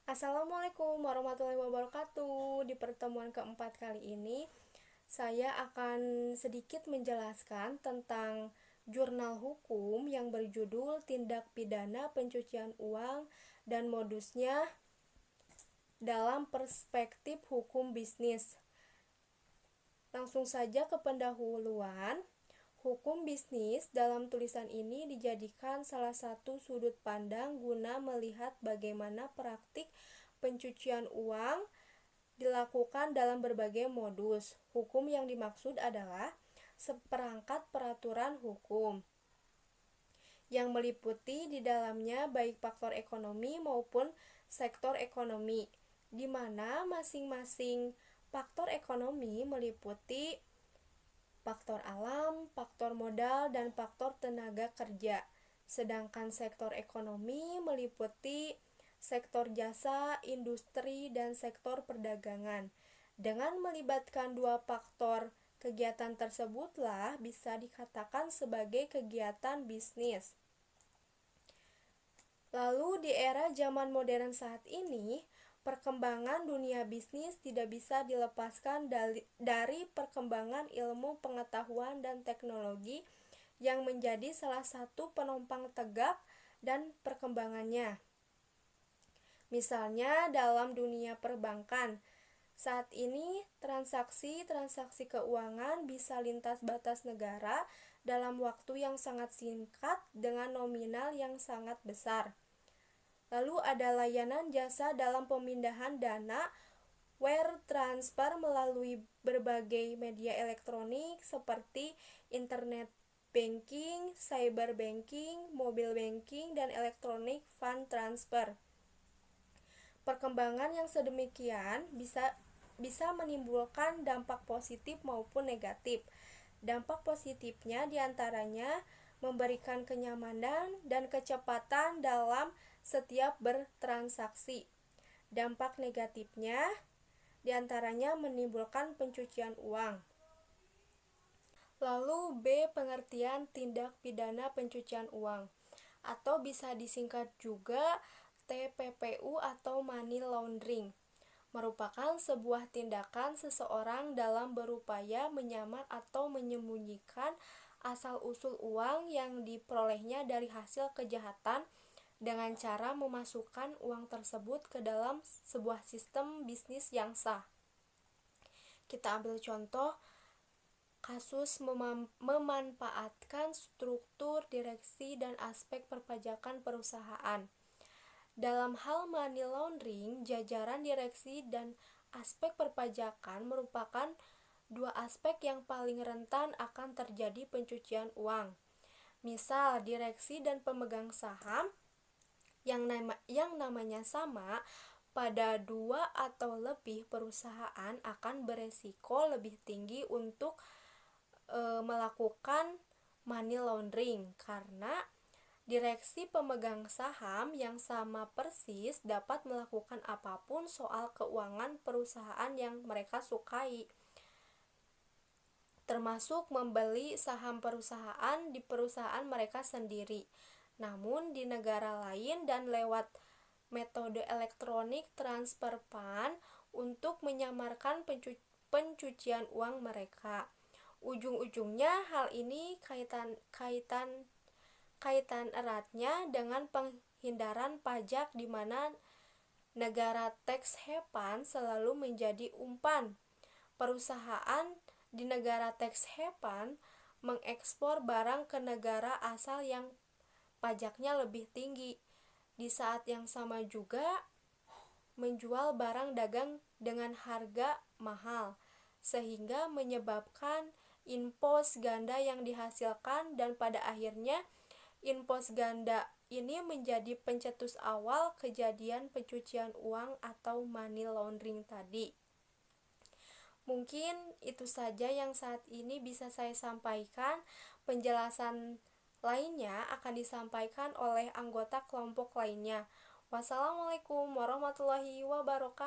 Assalamualaikum warahmatullahi wabarakatuh. Di pertemuan keempat kali ini, saya akan sedikit menjelaskan tentang jurnal hukum yang berjudul Tindak Pidana Pencucian Uang dan Modusnya dalam Perspektif Hukum Bisnis. Langsung saja ke pendahuluan. Hukum bisnis dalam tulisan ini dijadikan salah satu sudut pandang guna melihat bagaimana praktik pencucian uang dilakukan dalam berbagai modus. Hukum yang dimaksud adalah seperangkat peraturan hukum yang meliputi di dalamnya baik faktor ekonomi maupun sektor ekonomi, di mana masing-masing faktor ekonomi meliputi faktor alam, faktor modal, dan faktor tenaga kerja. Sedangkan sektor ekonomi meliputi sektor jasa, industri, dan sektor perdagangan. Dengan melibatkan dua faktor kegiatan tersebutlah bisa dikatakan sebagai kegiatan bisnis. Lalu di era zaman modern saat ini, perkembangan dunia bisnis tidak bisa dilepaskan dari perkembangan ilmu pengetahuan dan teknologi yang menjadi salah satu penopang tegak dan perkembangannya. Misalnya dalam dunia perbankan, saat ini transaksi keuangan bisa lintas batas negara dalam waktu yang sangat singkat dengan nominal yang sangat besar. Lalu ada layanan jasa dalam pemindahan dana, wire transfer melalui berbagai media elektronik seperti internet banking, cyber banking, mobile banking, dan electronic fund transfer. Perkembangan yang sedemikian bisa menimbulkan dampak positif maupun negatif. Dampak positifnya diantaranya memberikan kenyamanan dan kecepatan dalam setiap bertransaksi. Dampak negatifnya diantaranya menimbulkan pencucian uang. Lalu B. Pengertian tindak pidana pencucian uang, atau bisa disingkat juga TPPU atau money laundering, merupakan sebuah tindakan seseorang dalam berupaya menyamar atau menyembunyikan asal-usul uang yang diperolehnya dari hasil kejahatan dengan cara memasukkan uang tersebut ke dalam sebuah sistem bisnis yang sah. Kita ambil contoh kasus memanfaatkan struktur, direksi, dan aspek perpajakan perusahaan. Dalam hal money laundering, jajaran direksi dan aspek perpajakan merupakan dua aspek yang paling rentan akan terjadi pencucian uang. Misal, direksi dan pemegang saham yang namanya sama pada dua atau lebih perusahaan akan beresiko lebih tinggi untuk melakukan money laundering, karena direksi pemegang saham yang sama persis dapat melakukan apapun soal keuangan perusahaan yang mereka sukai, termasuk membeli saham perusahaan di perusahaan mereka sendiri, namun di negara lain dan lewat metode elektronik transfer fund untuk menyamarkan pencucian uang mereka. Ujung-ujungnya hal ini kaitan eratnya dengan penghindaran pajak, di mana negara tax haven selalu menjadi umpan. Perusahaan di negara tax haven mengekspor barang ke negara asal yang pajaknya lebih tinggi, di saat yang sama juga menjual barang dagang dengan harga mahal, sehingga menyebabkan impos ganda yang dihasilkan, dan pada akhirnya impos ganda ini menjadi pencetus awal kejadian pencucian uang atau money laundering tadi. Mungkin itu saja yang saat ini bisa saya sampaikan. Penjelasan lainnya akan disampaikan oleh anggota kelompok lainnya. Wassalamualaikum warahmatullahi wabarakatuh.